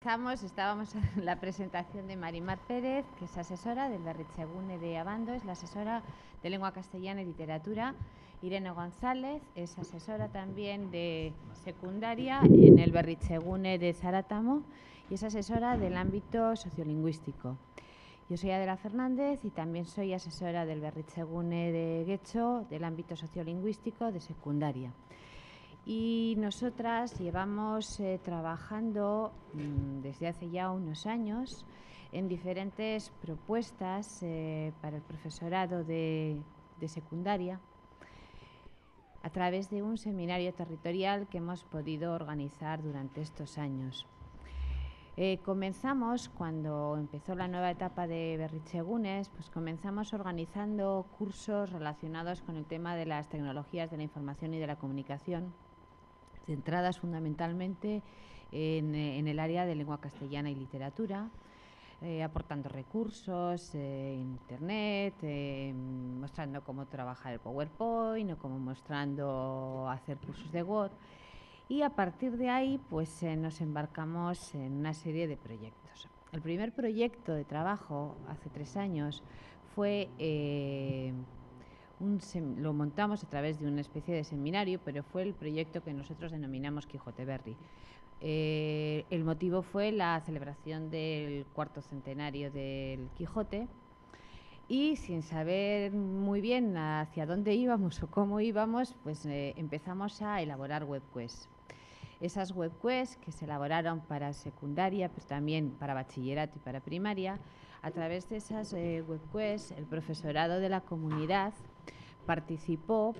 estábamos en la presentación de Marimar Pérez, que es asesora del Berritzegune de Abando, es la asesora de Lengua Castellana y Literatura. Irene González es asesora también de secundaria en el Berritzegune de Zaratamo y es asesora del ámbito sociolingüístico. Yo soy Adela Fernández y también soy asesora del Berritzegune de Getxo del ámbito sociolingüístico de secundaria. Y nosotras llevamos trabajando desde hace ya unos años en diferentes propuestas para el profesorado de secundaria a través de un seminario territorial que hemos podido organizar durante estos años. Comenzamos, cuando empezó la nueva etapa de Berritzegunes, pues comenzamos organizando cursos relacionados con el tema de las tecnologías de la información y de la comunicación, centradas fundamentalmente en el área de lengua castellana y literatura, aportando recursos en Internet, mostrando cómo trabajar el PowerPoint o cómo mostrando hacer cursos de Word. Y a partir de ahí pues nos embarcamos en una serie de proyectos. El primer proyecto de trabajo, hace 3 años, fue lo montamos a través de una especie de seminario, pero fue el proyecto que nosotros denominamos Quijote Berri. El motivo fue la celebración del 4º centenario del Quijote y, sin saber muy bien hacia dónde íbamos o cómo íbamos, pues empezamos a elaborar webquests. Esas webquests que se elaboraron para secundaria, pero también para bachillerato y para primaria, a través de esas webquests el profesorado de la comunidad participó,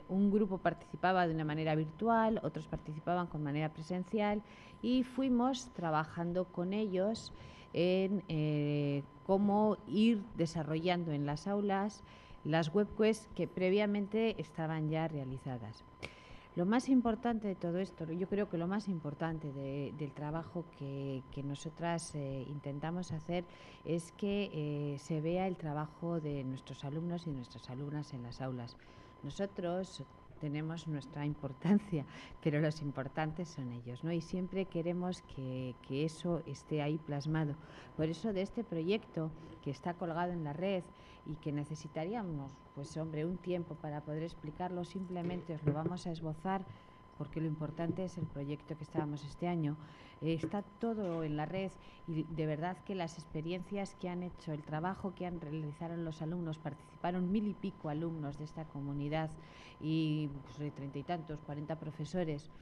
un grupo participaba de una manera virtual, otros participaban con manera presencial y fuimos trabajando con ellos en cómo ir desarrollando en las aulas las webquests que previamente estaban ya realizadas. Lo más importante de todo esto, yo creo que lo más importante del trabajo que nosotras intentamos hacer es que se vea el trabajo de nuestros alumnos y nuestras alumnas en las aulas. Nosotros tenemos nuestra importancia, pero los importantes son ellos, ¿no? Y siempre queremos que eso esté ahí plasmado. Por eso de este proyecto que está colgado en la red y que necesitaríamos, pues hombre, un tiempo para poder explicarlo, simplemente os lo vamos a esbozar porque lo importante es el proyecto que estábamos este año. Está todo en la red y de verdad que las experiencias que han hecho, el trabajo que han realizado los alumnos, participaron 1000 y pico alumnos de esta comunidad y pues, de 30 y tantos, 40 profesores.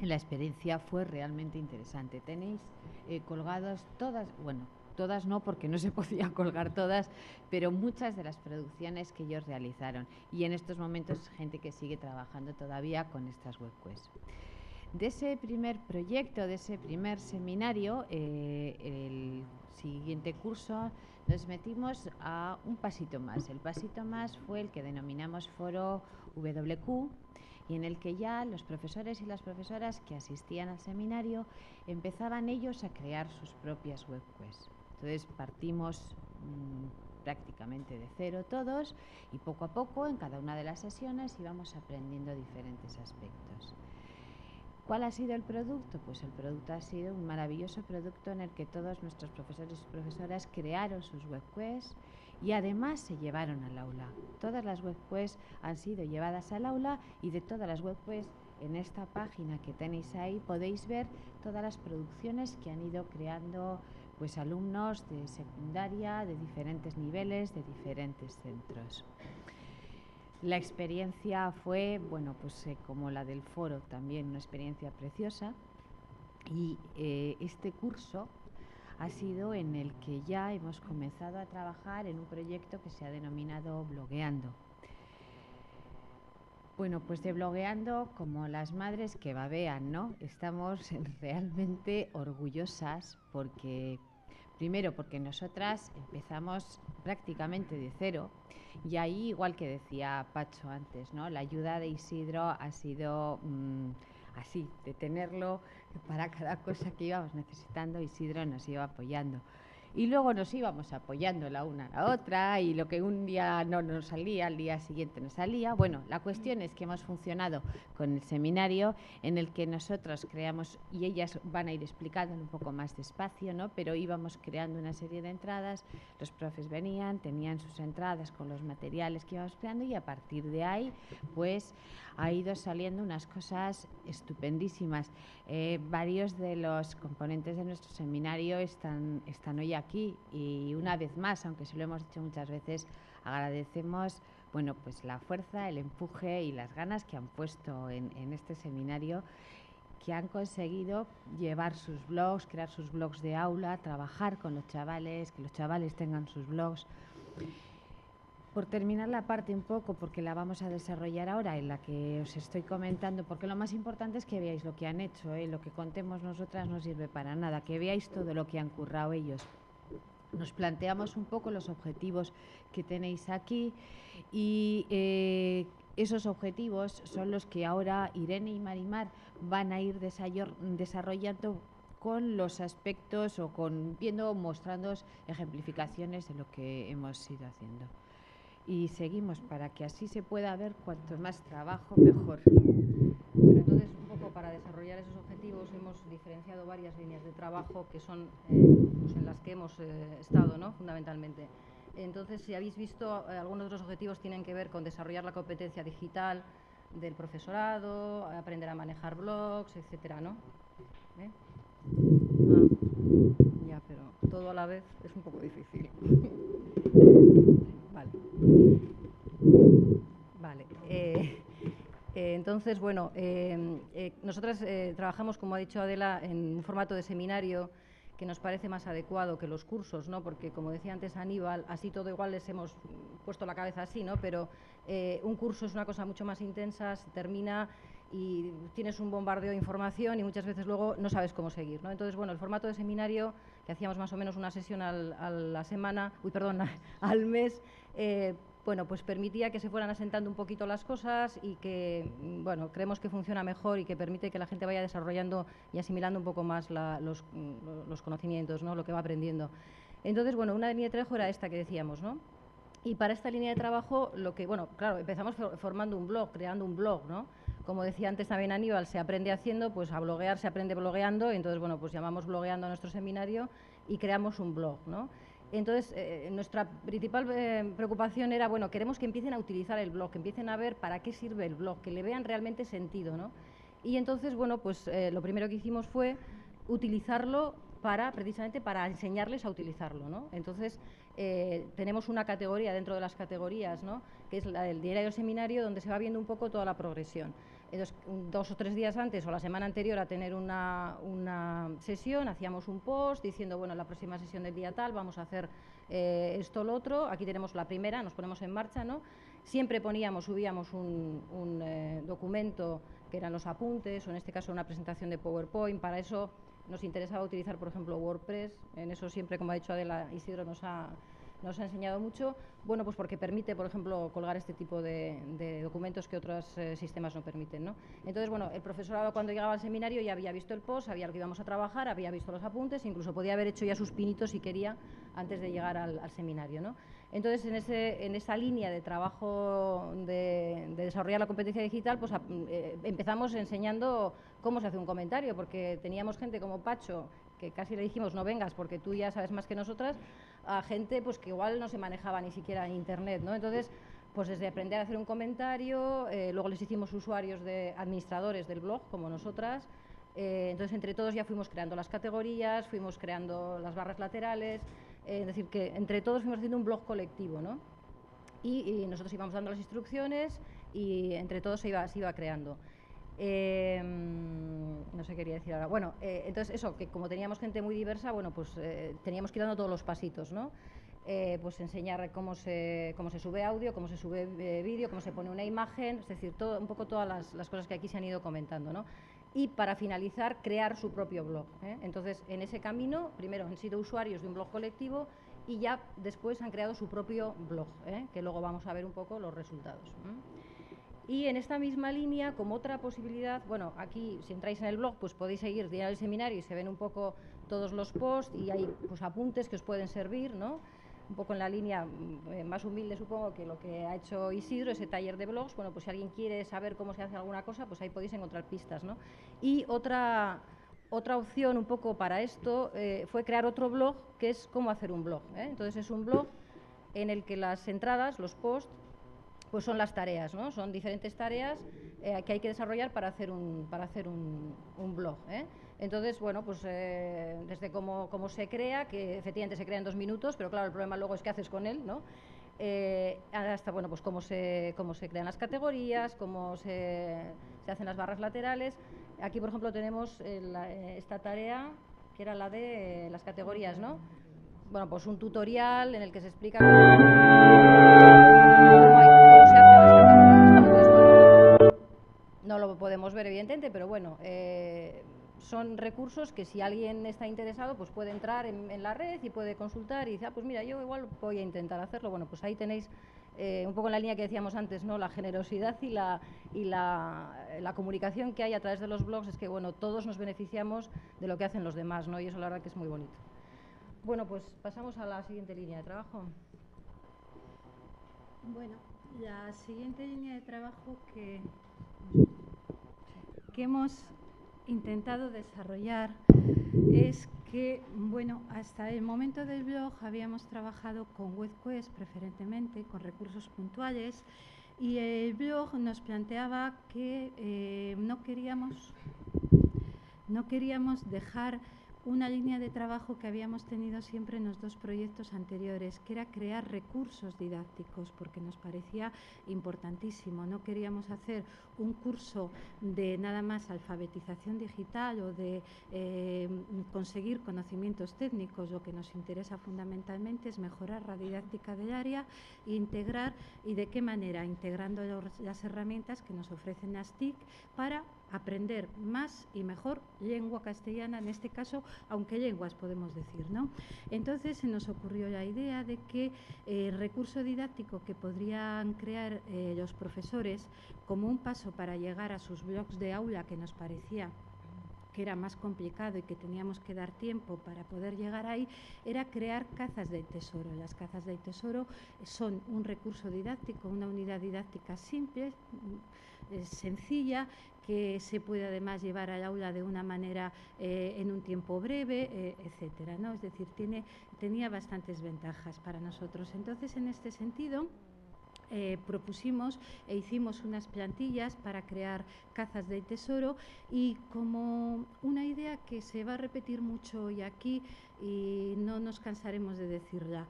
La experiencia fue realmente interesante. Tenéis colgados todas no, porque no se podía colgar todas, pero muchas de las producciones que ellos realizaron. Y en estos momentos gente que sigue trabajando todavía con estas webquests. De ese primer proyecto, de ese primer seminario, el siguiente curso nos metimos a un pasito más. El pasito más fue el que denominamos Foro WQ, y en el que ya los profesores y las profesoras que asistían al seminario empezaban ellos a crear sus propias webquests. Entonces partimos prácticamente de cero todos y poco a poco en cada una de las sesiones íbamos aprendiendo diferentes aspectos. ¿Cuál ha sido el producto? Pues el producto ha sido un maravilloso producto en el que todos nuestros profesores y profesoras crearon sus webquests y además se llevaron al aula. Todas las webquests han sido llevadas al aula y de todas las webquests en esta página que tenéis ahí podéis ver todas las producciones que han ido creando pues alumnos de secundaria, de diferentes niveles, de diferentes centros. La experiencia fue, bueno, pues como la del foro, también una experiencia preciosa. Y este curso ha sido en el que ya hemos comenzado a trabajar en un proyecto que se ha denominado Blogueando. Bueno, pues de Blogueando, como las madres que babean, ¿no? Estamos realmente orgullosas porque, primero, porque nosotras empezamos prácticamente de cero y ahí, igual que decía Pacho antes, ¿no? La ayuda de Isidro ha sido así, de tenerlo para cada cosa que íbamos necesitando, Isidro nos iba apoyando. y luego nos íbamos apoyando la una a la otra, y lo que un día no nos salía, al día siguiente nos salía. Bueno, la cuestión es que hemos funcionado con el seminario en el que nosotros creamos, y ellas van a ir explicando un poco más despacio, ¿no? Pero íbamos creando una serie de entradas, los profes venían, tenían sus entradas con los materiales que íbamos creando, y a partir de ahí pues ha ido saliendo unas cosas estupendísimas. Varios de los componentes de nuestro seminario están hoy aquí, y una vez más, aunque se lo hemos dicho muchas veces, agradecemos pues la fuerza, el empuje y las ganas que han puesto en este seminario, que han conseguido llevar sus blogs, crear sus blogs de aula, trabajar con los chavales, que los chavales tengan sus blogs. Por terminar la parte un poco, porque la vamos a desarrollar ahora, en la que os estoy comentando, porque lo más importante es que veáis lo que han hecho, lo que contemos nosotras no sirve para nada, que veáis todo lo que han currado ellos. Nos planteamos un poco los objetivos que tenéis aquí, y esos objetivos son los que ahora Irene y Marimar van a ir desarrollando con los aspectos, o mostrando ejemplificaciones de lo que hemos ido haciendo. Y seguimos para que así se pueda ver cuanto más trabajo, mejor. Bueno, entonces, un poco para desarrollar esos objetivos hemos diferenciado varias líneas de trabajo que son pues en las que hemos estado, ¿no? Fundamentalmente. Entonces, si habéis visto, algunos de los objetivos tienen que ver con desarrollar la competencia digital del profesorado, aprender a manejar blogs, etcétera, ¿no? Ya, pero todo a la vez es un poco difícil. Vale. Entonces, bueno, nosotras trabajamos, como ha dicho Adela, en un formato de seminario que nos parece más adecuado que los cursos, ¿no? Porque, como decía antes Aníbal, así todo igual les hemos puesto la cabeza así, ¿no? Pero un curso es una cosa mucho más intensa, se termina y tienes un bombardeo de información y muchas veces luego no sabes cómo seguir, ¿no? Entonces, bueno, el formato de seminario, que hacíamos más o menos una sesión a la semana, al mes, bueno, pues permitía que se fueran asentando un poquito las cosas, y que, bueno, creemos que funciona mejor y que permite que la gente vaya desarrollando y asimilando un poco más los conocimientos, ¿no? Lo que va aprendiendo. Entonces, bueno, una línea de trabajo era esta que decíamos, ¿no? Y para esta línea de trabajo, bueno, claro, empezamos formando un blog, creando un blog, ¿no? Como decía antes también Aníbal, se aprende haciendo, pues a bloguear se aprende blogueando, entonces, bueno, pues llamamos blogueando a nuestro seminario y creamos un blog, ¿no? Entonces, nuestra principal preocupación era, bueno, queremos que empiecen a utilizar el blog, que empiecen a ver para qué sirve el blog, que le vean realmente sentido, ¿no? Y entonces, bueno, pues lo primero que hicimos fue utilizarlo precisamente para enseñarles a utilizarlo, ¿no? Entonces, tenemos una categoría dentro de las categorías, ¿no? Que es la del diario seminario, donde se va viendo un poco toda la progresión. Entonces, 2 o 3 días antes o la semana anterior a tener una sesión, hacíamos un post diciendo, bueno, la próxima sesión del día tal, vamos a hacer esto o lo otro. Aquí tenemos la primera, nos ponemos en marcha, ¿no? Siempre subíamos un documento que eran los apuntes, o en este caso una presentación de PowerPoint. Para eso nos interesaba utilizar, por ejemplo, WordPress. En eso siempre, como ha dicho Adela, Isidro nos ha enseñado mucho, bueno, pues porque permite, por ejemplo, colgar este tipo de documentos que otros sistemas no permiten, ¿no? Entonces, bueno, el profesorado cuando llegaba al seminario ya había visto el post, sabía lo que íbamos a trabajar, había visto los apuntes, incluso podía haber hecho ya sus pinitos si quería antes de llegar al seminario, ¿no? Entonces, en esa línea de trabajo de desarrollar la competencia digital, pues empezamos enseñando cómo se hace un comentario, porque teníamos gente como Pacho, que casi le dijimos no vengas porque tú ya sabes más que nosotras, a gente pues que igual no se manejaba ni siquiera en internet, ¿no? Entonces, pues desde aprender a hacer un comentario, luego les hicimos usuarios de administradores del blog, como nosotras. Entonces, entre todos ya fuimos creando las categorías, fuimos creando las barras laterales, es decir, que entre todos fuimos haciendo un blog colectivo, ¿no? Y nosotros íbamos dando las instrucciones y entre todos se iba creando. No sé qué quería decir ahora. Bueno, entonces eso, que como teníamos gente muy diversa, bueno, pues teníamos que ir dando todos los pasitos, ¿no? Pues enseñar cómo se sube audio, cómo se sube vídeo, cómo se pone una imagen, es decir, un poco todas las cosas que aquí se han ido comentando, ¿no? Y para finalizar, crear su propio blog, ¿eh? Entonces, en ese camino, primero han sido usuarios de un blog colectivo y ya después han creado su propio blog, ¿eh? Que luego vamos a ver un poco los resultados, ¿eh? Y en esta misma línea, como otra posibilidad, bueno, aquí si entráis en el blog, pues podéis seguir día del seminario y se ven un poco todos los posts y hay pues apuntes que os pueden servir, ¿no? Un poco en la línea más humilde, supongo, que lo que ha hecho Isidro, ese taller de blogs. Bueno, pues si alguien quiere saber cómo se hace alguna cosa, pues ahí podéis encontrar pistas, ¿no? Y otra opción un poco para esto fue crear otro blog, que es cómo hacer un blog, ¿eh? Entonces es un blog en el que las entradas, los posts, pues son las tareas, ¿no? Son diferentes tareas que hay que desarrollar para hacer un blog, ¿eh? Entonces, bueno, pues desde cómo se crea, que efectivamente se crea en 2 minutos, pero claro, el problema luego es qué haces con él, ¿no? Hasta, bueno, pues cómo se crean las categorías, cómo se hacen las barras laterales. Aquí, por ejemplo, tenemos esta tarea, que era la de las categorías, ¿no? Bueno, pues un tutorial en el que se explica cómo se hacen las categorías, ¿no? Entonces, bueno, no lo podemos ver evidentemente, pero bueno, son recursos que si alguien está interesado, pues puede entrar en la red y puede consultar y dice, pues mira, yo igual voy a intentar hacerlo. Bueno, pues ahí tenéis un poco en la línea que decíamos antes, ¿no? La generosidad y la comunicación que hay a través de los blogs es que, bueno, todos nos beneficiamos de lo que hacen los demás, ¿no? Y eso la verdad que es muy bonito. Bueno, pues pasamos a la siguiente línea de trabajo. Bueno, la siguiente línea de trabajo que hemos intentado desarrollar es que, bueno, hasta el momento del blog habíamos trabajado con WebQuest preferentemente, con recursos puntuales, y el blog nos planteaba que no queríamos dejar una línea de trabajo que habíamos tenido siempre en los 2 proyectos anteriores, que era crear recursos didácticos, porque nos parecía importantísimo. No queríamos hacer un curso de nada más alfabetización digital o de conseguir conocimientos técnicos. Lo que nos interesa fundamentalmente es mejorar la didáctica del área e integrar, ¿y de qué manera? Integrando las herramientas que nos ofrecen las TIC para aprender más y mejor lengua castellana, en este caso, aunque lenguas podemos decir, ¿no? Entonces se nos ocurrió la idea de que el recurso didáctico que podrían crear los profesores como un paso para llegar a sus blogs de aula, que nos parecía que era más complicado y que teníamos que dar tiempo para poder llegar ahí, era crear cazas del tesoro. Las cazas del tesoro son un recurso didáctico, una unidad didáctica simple, sencilla, que se puede además llevar al aula de una manera en un tiempo breve, etcétera, ¿no? Es decir, tenía bastantes ventajas para nosotros. Entonces, en este sentido, propusimos e hicimos unas plantillas para crear cazas del tesoro, y como una idea que se va a repetir mucho hoy aquí y no nos cansaremos de decirla,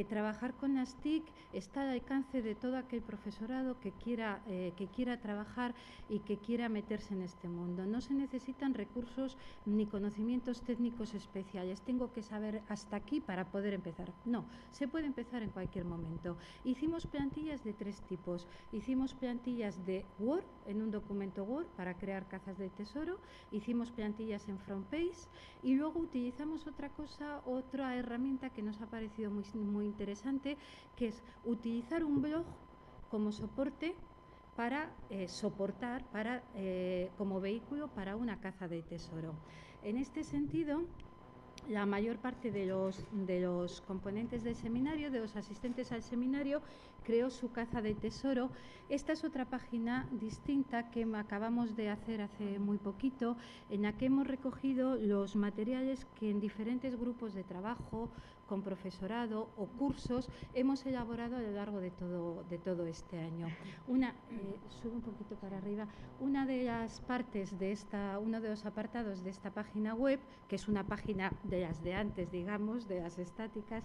trabajar con las TIC está al alcance de todo aquel profesorado que quiera trabajar y que quiera meterse en este mundo. No se necesitan recursos ni conocimientos técnicos especiales. Tengo que saber hasta aquí para poder empezar. No, se puede empezar en cualquier momento. Hicimos plantillas de 3 tipos. Hicimos plantillas de Word, en un documento Word, para crear cazas de tesoro. Hicimos plantillas en FrontPage y luego utilizamos otra herramienta que nos ha parecido muy interesante, que es utilizar un blog como soporte para como vehículo para una caza de tesoro. En este sentido, la mayor parte de los componentes del seminario, de los asistentes al seminario, creó su caza de tesoro. Esta es otra página distinta que acabamos de hacer hace muy poquito, en la que hemos recogido los materiales que en diferentes grupos de trabajo, con profesorado o cursos, hemos elaborado a lo largo de todo este año. Sube un poquito para arriba. Una de las partes de uno de los apartados de esta página web, que es una página de las de antes, digamos, de las estáticas,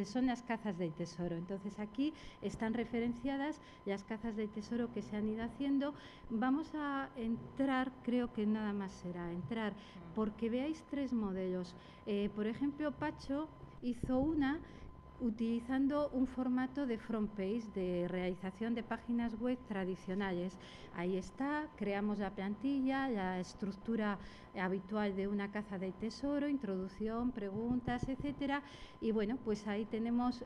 son las cazas del tesoro. Entonces aquí están referenciadas las cazas del tesoro que se han ido haciendo. Vamos a entrar, creo que nada más será entrar, porque veáis 3 modelos. Por ejemplo, Pacho hizo una utilizando un formato de front page, de realización de páginas web tradicionales. Ahí está, creamos la plantilla, la estructura habitual de una caza del tesoro, introducción, preguntas, etcétera. Y bueno, pues ahí tenemos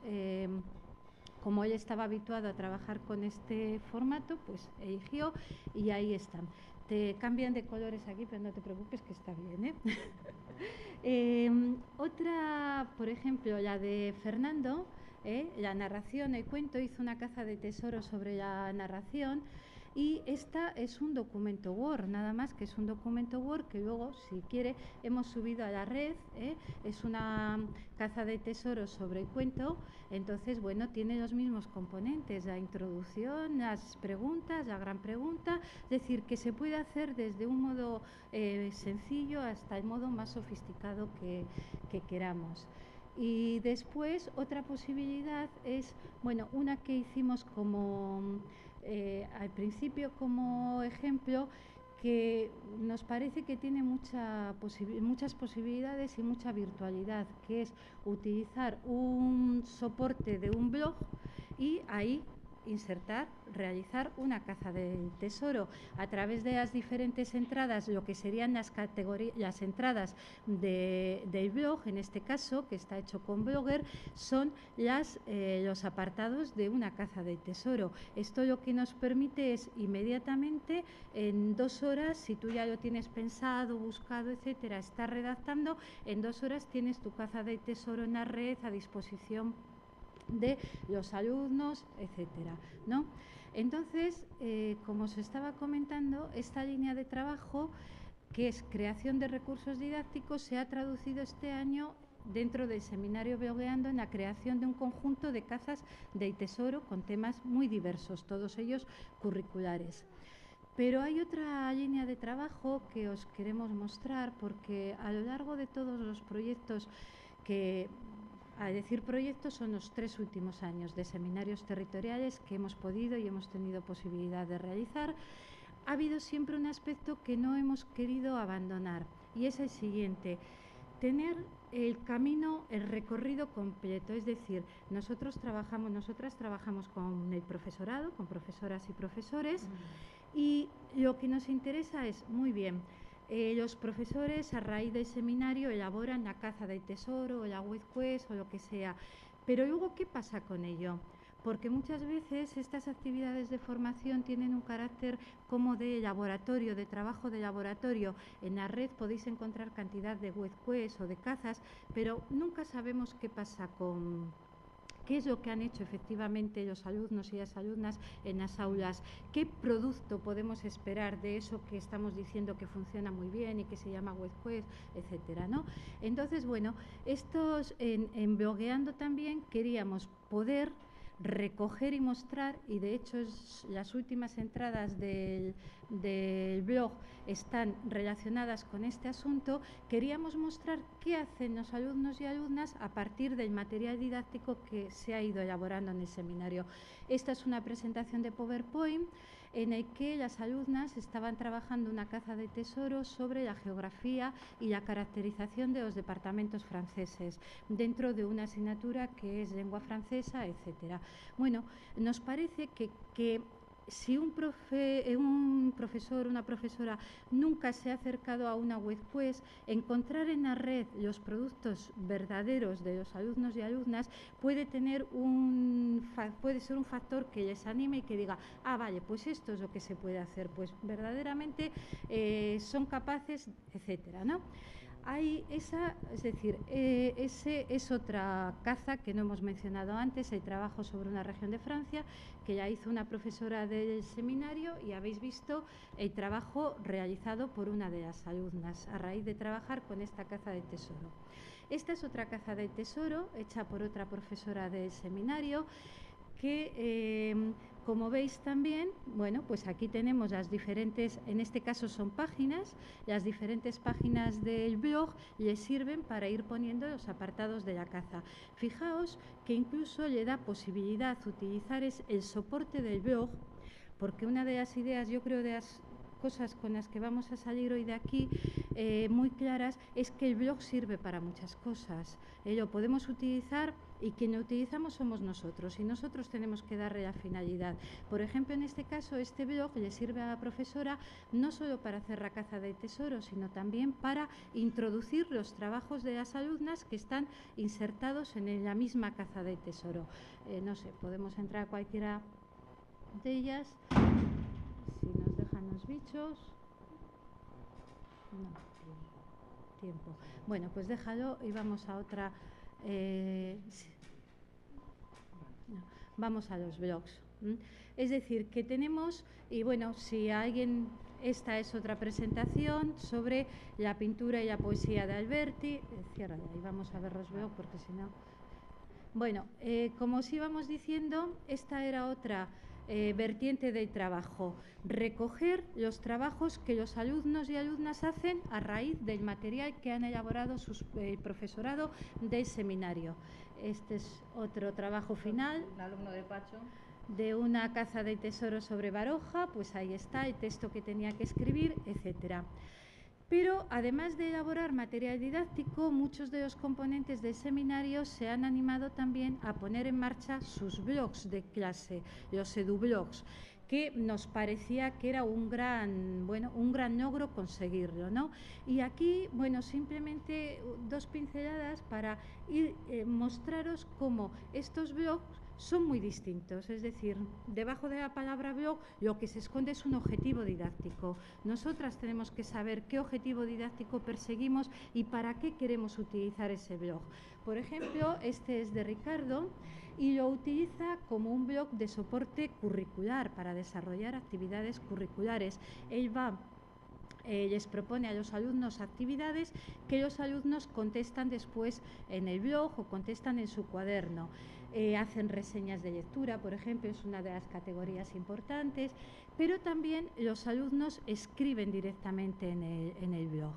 como él estaba habituado a trabajar con este formato, pues eligió y ahí están. Te cambian de colores aquí, pero no te preocupes que está bien, ¿eh? Otra, por ejemplo, la de Fernando, la narración, el cuento, hizo una caza de tesoros sobre la narración. Y esta es un documento Word, nada más que es un documento Word que luego, si quiere, hemos subido a la red. Es una caza de tesoros sobre el cuento. Entonces, bueno, tiene los mismos componentes, la introducción, las preguntas, la gran pregunta. Es decir, que se puede hacer desde un modo sencillo hasta el modo más sofisticado que queramos. Y después, otra posibilidad es, bueno, una que hicimos como... al principio como ejemplo, que nos parece que tiene muchas posibilidades y mucha virtualidad, que es utilizar un soporte de un blog y ahí insertar, realizar una caza del tesoro a través de las diferentes entradas, lo que serían las categorías, las entradas del blog, en este caso, que está hecho con Blogger, son los apartados de una caza del tesoro. Esto lo que nos permite es inmediatamente, en 2 horas, si tú ya lo tienes pensado, buscado, etcétera, estás redactando, en 2 horas tienes tu caza del tesoro en la red a disposición de los alumnos, etcétera, ¿no? Entonces, como os estaba comentando, esta línea de trabajo, que es creación de recursos didácticos, se ha traducido este año dentro del seminario Blogueando en la creación de un conjunto de cazas del tesoro con temas muy diversos, todos ellos curriculares. Pero hay otra línea de trabajo que os queremos mostrar, porque a lo largo de todos los proyectos que... A decir proyectos, son los 3 últimos años de seminarios territoriales que hemos podido y hemos tenido posibilidad de realizar. Ha habido siempre un aspecto que no hemos querido abandonar, y es el siguiente: tener el camino, el recorrido completo. Es decir, nosotras trabajamos con el profesorado, con profesoras y profesores, y lo que nos interesa es, muy bien, los profesores a raíz del seminario elaboran la caza del tesoro o la web quest o lo que sea, pero luego, ¿qué pasa con ello? Porque muchas veces estas actividades de formación tienen un carácter como de laboratorio, de trabajo de laboratorio. En la red podéis encontrar cantidad de web quest o de cazas, pero nunca sabemos qué pasa con... ¿Qué es lo que han hecho efectivamente los alumnos y las alumnas en las aulas? ¿Qué producto podemos esperar de eso que estamos diciendo que funciona muy bien y que se llama web quest, etcétera, ¿no? Entonces, bueno, en Blogueando también queríamos poder recoger y mostrar, y de hecho las últimas entradas del blog están relacionadas con este asunto. Queríamos mostrar qué hacen los alumnos y alumnas a partir del material didáctico que se ha ido elaborando en el seminario. Esta es una presentación de PowerPoint en el que las alumnas estaban trabajando una caza de tesoros sobre la geografía y la caracterización de los departamentos franceses dentro de una asignatura que es lengua francesa, etcétera. Bueno, nos parece que si un profesor, una profesora nunca se ha acercado a una web quest, encontrar en la red los productos verdaderos de los alumnos y alumnas puede ser un factor que les anime y que diga, ah, vale, pues esto es lo que se puede hacer, pues verdaderamente son capaces, etcétera, ¿no? Hay esa, es decir, ese es otra caza que no hemos mencionado antes, el trabajo sobre una región de Francia, que ya hizo una profesora del seminario, y habéis visto el trabajo realizado por una de las alumnas a raíz de trabajar con esta caza de tesoro. Esta es otra caza de tesoro hecha por otra profesora del seminario que, como veis también, bueno, pues aquí tenemos las diferentes, en este caso son páginas, las diferentes páginas del blog les sirven para ir poniendo los apartados de la caza. Fijaos que incluso le da posibilidad de utilizar el soporte del blog, porque una de las ideas, yo creo, de las cosas con las que vamos a salir hoy de aquí muy claras es que el blog sirve para muchas cosas. Lo podemos utilizar y quien lo utilizamos somos nosotros y nosotros tenemos que darle la finalidad. Por ejemplo, en este caso, este blog le sirve a la profesora no solo para hacer la caza de tesoros, sino también para introducir los trabajos de las alumnas que están insertados en la misma caza de tesoro. No sé, podemos entrar a cualquiera de ellas, si nos dejan los bichos. No, tiempo. Bueno, pues déjalo y vamos a otra. No, vamos a los blogs. Es decir, que tenemos, y bueno, si alguien, esta es otra presentación sobre la pintura y la poesía de Alberti. Cierra ahí, vamos a ver los blogs porque si no. Bueno, como os íbamos diciendo, esta era otra vertiente del trabajo, recoger los trabajos que los alumnos y alumnas hacen a raíz del material que han elaborado el profesorado del seminario. Este es otro trabajo final. Un alumno de Pacho. De una caza de tesoros sobre Baroja, pues ahí está el texto que tenía que escribir, etcétera. Pero además de elaborar material didáctico, muchos de los componentes del seminario se han animado también a poner en marcha sus blogs de clase, los edublogs, que nos parecía que era un gran logro conseguirlo, ¿no? Y aquí, bueno, simplemente dos pinceladas para ir mostraros cómo estos blogs son muy distintos, es decir, debajo de la palabra blog lo que se esconde es un objetivo didáctico. Nosotras tenemos que saber qué objetivo didáctico perseguimos y para qué queremos utilizar ese blog. Por ejemplo, este es de Ricardo y lo utiliza como un blog de soporte curricular para desarrollar actividades curriculares. Él les propone a los alumnos actividades que los alumnos contestan después en el blog o contestan en su cuaderno. Hacen reseñas de lectura, por ejemplo, es una de las categorías importantes, pero también los alumnos escriben directamente en el blog.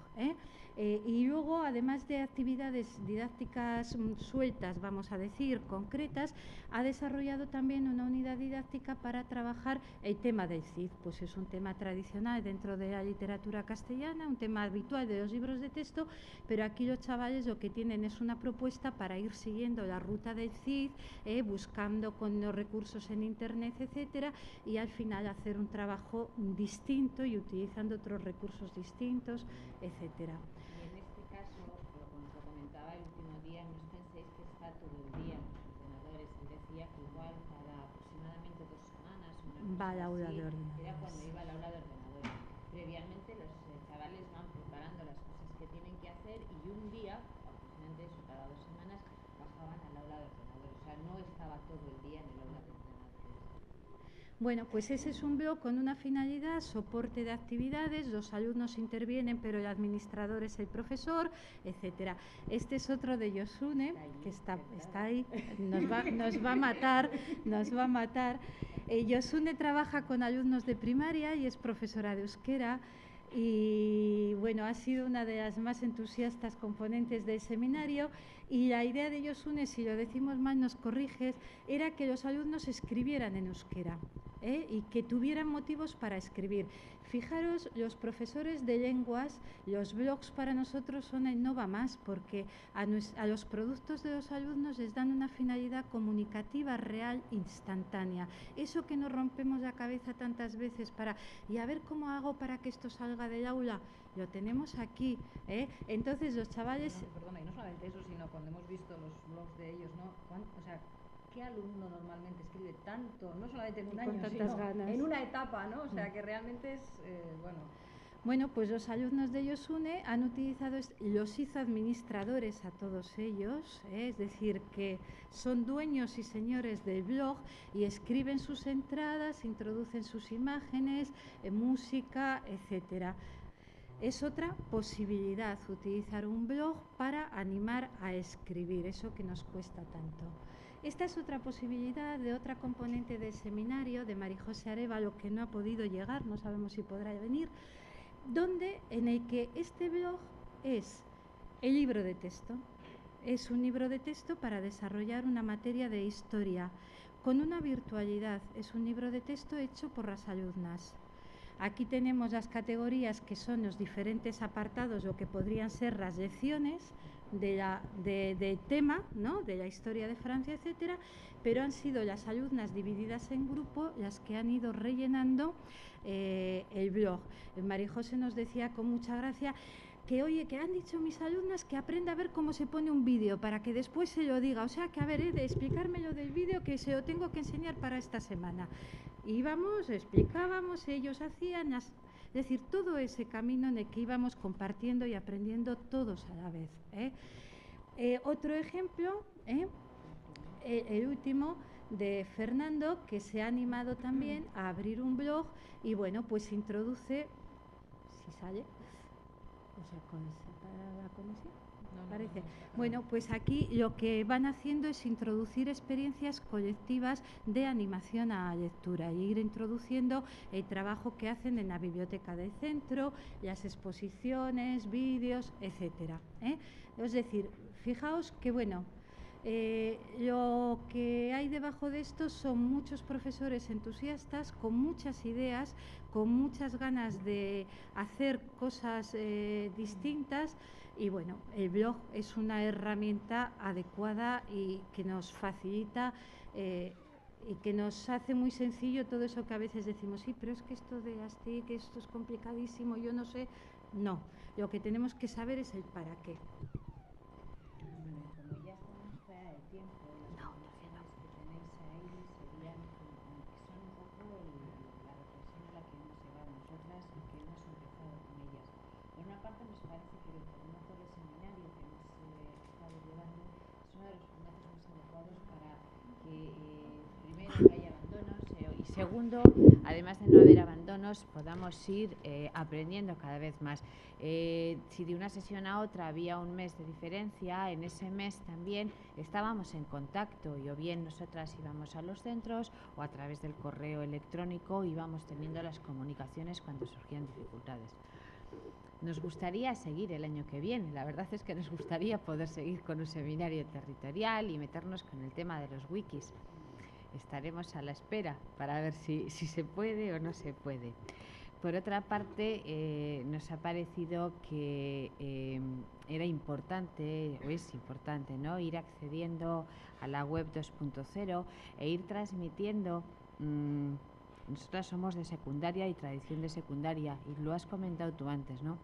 Y luego, además de actividades didácticas sueltas, vamos a decir, concretas, ha desarrollado también una unidad didáctica para trabajar el tema del Cid. Pues es un tema tradicional dentro de la literatura castellana, un tema habitual de los libros de texto, pero aquí los chavales lo que tienen es una propuesta para ir siguiendo la ruta del Cid, buscando con los recursos en internet, etcétera, y al final hacer un trabajo distinto y utilizando otros recursos distintos, etcétera. Y en este caso, como os comentaba el último día, no os penséis que está todo el día en los ordenadores. Él decía que igual cada aproximadamente 2 semanas va al aula de ordenadores. Era cuando iba al aula de ordenadores. Previamente los chavales van preparando las cosas que tienen que hacer y un día, aproximadamente eso, cada 2 semanas, bajaban al aula de ordenadores. O sea, no estaba todo el día en el aula de ordenadores. Bueno, pues ese es un blog con una finalidad, soporte de actividades, los alumnos intervienen, pero el administrador es el profesor, etcétera. Este es otro de Yosune, que está ahí, nos va a matar. Yosune trabaja con alumnos de primaria y es profesora de euskera. Y bueno, ha sido una de las más entusiastas componentes del seminario y la idea de Yosune, si lo decimos mal nos corriges, era que los alumnos escribieran en euskera y que tuvieran motivos para escribir. Fijaros, los profesores de lenguas, los blogs para nosotros son el no va más, porque a los productos de los alumnos les dan una finalidad comunicativa real, instantánea. Eso que nos rompemos la cabeza tantas veces y a ver cómo hago para que esto salga del aula, lo tenemos aquí. Entonces los chavales... Perdona, y no solamente eso, sino cuando hemos visto los blogs de ellos, ¿no? O sea, ¿qué alumno normalmente escribe tanto? No solamente en un año, sino ganas. En una etapa, ¿no? O sea, que realmente es, bueno... Bueno, pues los alumnos de Yosune han utilizado, los hizo administradores a todos ellos, es decir, que son dueños y señores del blog y escriben sus entradas, introducen sus imágenes, música, etcétera. Es otra posibilidad utilizar un blog para animar a escribir, eso que nos cuesta tanto. Esta es otra posibilidad de otra componente del seminario de María José Arévalo que no ha podido llegar, no sabemos si podrá venir, en el que este blog es el libro de texto. Es un libro de texto para desarrollar una materia de historia con una virtualidad. Es un libro de texto hecho por las alumnas. Aquí tenemos las categorías que son los diferentes apartados, lo que podrían ser las lecciones del tema, ¿no?, de la historia de Francia, etcétera, pero han sido las alumnas divididas en grupo las que han ido rellenando el blog. María José nos decía con mucha gracia que, oye, que han dicho mis alumnas que aprenda a ver cómo se pone un vídeo para que después se lo diga. O sea, que a ver, de explicarme lo del vídeo, que se lo tengo que enseñar para esta semana. Íbamos, explicábamos, ellos hacían, es decir, todo ese camino en el que íbamos compartiendo y aprendiendo todos a la vez. Otro ejemplo, el último, de Fernando, que se ha animado también a abrir un blog y bueno, pues introduce, si sale, o sea, para la conexión. Parece. Bueno, pues aquí lo que van haciendo es introducir experiencias colectivas de animación a lectura y ir introduciendo el trabajo que hacen en la biblioteca del centro, las exposiciones, vídeos, etcétera. Es decir, fijaos que bueno, lo que hay debajo de esto son muchos profesores entusiastas con muchas ideas, con muchas ganas de hacer cosas distintas. Y bueno, el blog es una herramienta adecuada y que nos facilita y que nos hace muy sencillo todo eso que a veces decimos, sí, pero es que esto de las TIC, esto es complicadísimo, yo no sé. No, lo que tenemos que saber es el para qué. Bueno, como ya estamos fuera del tiempo, las conclusiones que tenéis ahí serían que son un poco la reflexión a la que hemos llegado nosotras y que hemos empezado con ellas. Por una parte, nos parece que el formato de seminario que hemos estado llevando es uno de los formatos más adecuados para que primero no haya abandonos y segundo, además de no haber abandonos, podamos ir aprendiendo cada vez más. Si de una sesión a otra había un mes de diferencia, en ese mes también estábamos en contacto y o bien nosotras íbamos a los centros o a través del correo electrónico íbamos teniendo las comunicaciones cuando surgían dificultades. Nos gustaría seguir el año que viene, la verdad es que nos gustaría poder seguir con un seminario territorial y meternos con el tema de los wikis. Estaremos a la espera para ver si se puede o no se puede. Por otra parte, nos ha parecido que era importante, o es importante, ¿no?, ir accediendo a la web 2.0 e ir transmitiendo. Nosotras somos de secundaria y tradición de secundaria, y lo has comentado tú antes, ¿no?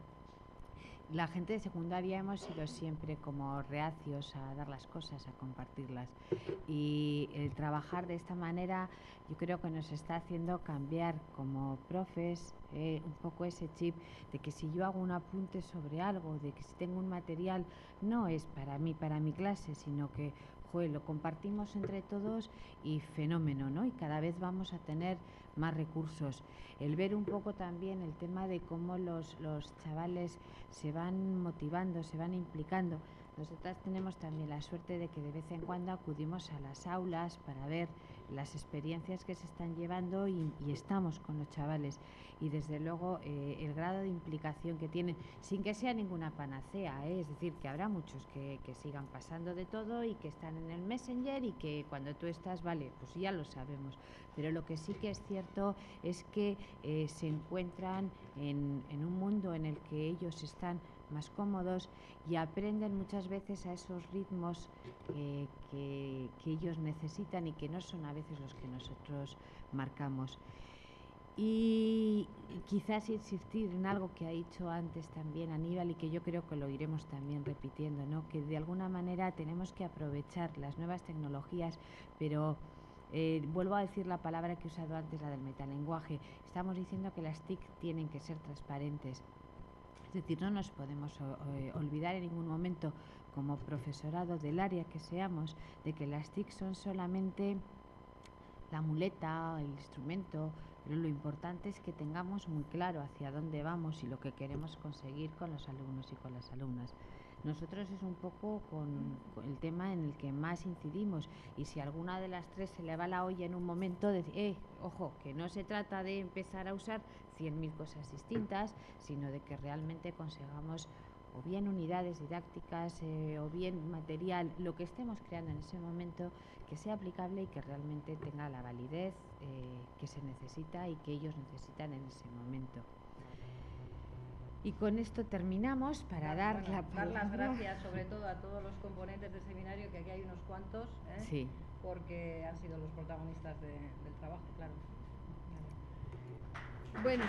La gente de secundaria hemos sido siempre como reacios a dar las cosas, a compartirlas. Y el trabajar de esta manera yo creo que nos está haciendo cambiar como profes un poco ese chip de que si yo hago un apunte sobre algo, de que si tengo un material, no es para mí, para mi clase, sino que lo compartimos entre todos y fenómeno, ¿no? Y cada vez vamos a tener más recursos. El ver un poco también el tema de cómo los chavales se van motivando, se van implicando. Nosotras tenemos también la suerte de que de vez en cuando acudimos a las aulas para ver las experiencias que se están llevando y estamos con los chavales. Y desde luego el grado de implicación que tienen, sin que sea ninguna panacea, es decir, que habrá muchos que sigan pasando de todo y que están en el Messenger y que cuando tú estás, vale, pues ya lo sabemos. Pero lo que sí que es cierto es que se encuentran en un mundo en el que ellos están más cómodos y aprenden muchas veces a esos ritmos que ellos necesitan y que no son a veces los que nosotros marcamos. Y quizás insistir en algo que ha dicho antes también Aníbal y que yo creo que lo iremos también repitiendo, ¿no?, que de alguna manera tenemos que aprovechar las nuevas tecnologías, pero vuelvo a decir la palabra que he usado antes, la del metalenguaje. Estamos diciendo que las TIC tienen que ser transparentes. Es decir, no nos podemos olvidar en ningún momento, como profesorado del área que seamos, de que las TIC son solamente la muleta, el instrumento, pero lo importante es que tengamos muy claro hacia dónde vamos y lo que queremos conseguir con los alumnos y con las alumnas. Nosotros es un poco con el tema en el que más incidimos, y si alguna de las tres se le va la olla en un momento, ojo, que no se trata de empezar a usar 100.000 cosas distintas, sino de que realmente consigamos o bien unidades didácticas o bien material, lo que estemos creando en ese momento, que sea aplicable y que realmente tenga la validez que se necesita y que ellos necesitan en ese momento. Y con esto terminamos para dar las gracias sobre todo a todos los componentes del seminario, que aquí hay unos cuantos, sí, porque han sido los protagonistas del trabajo, claro. Bueno.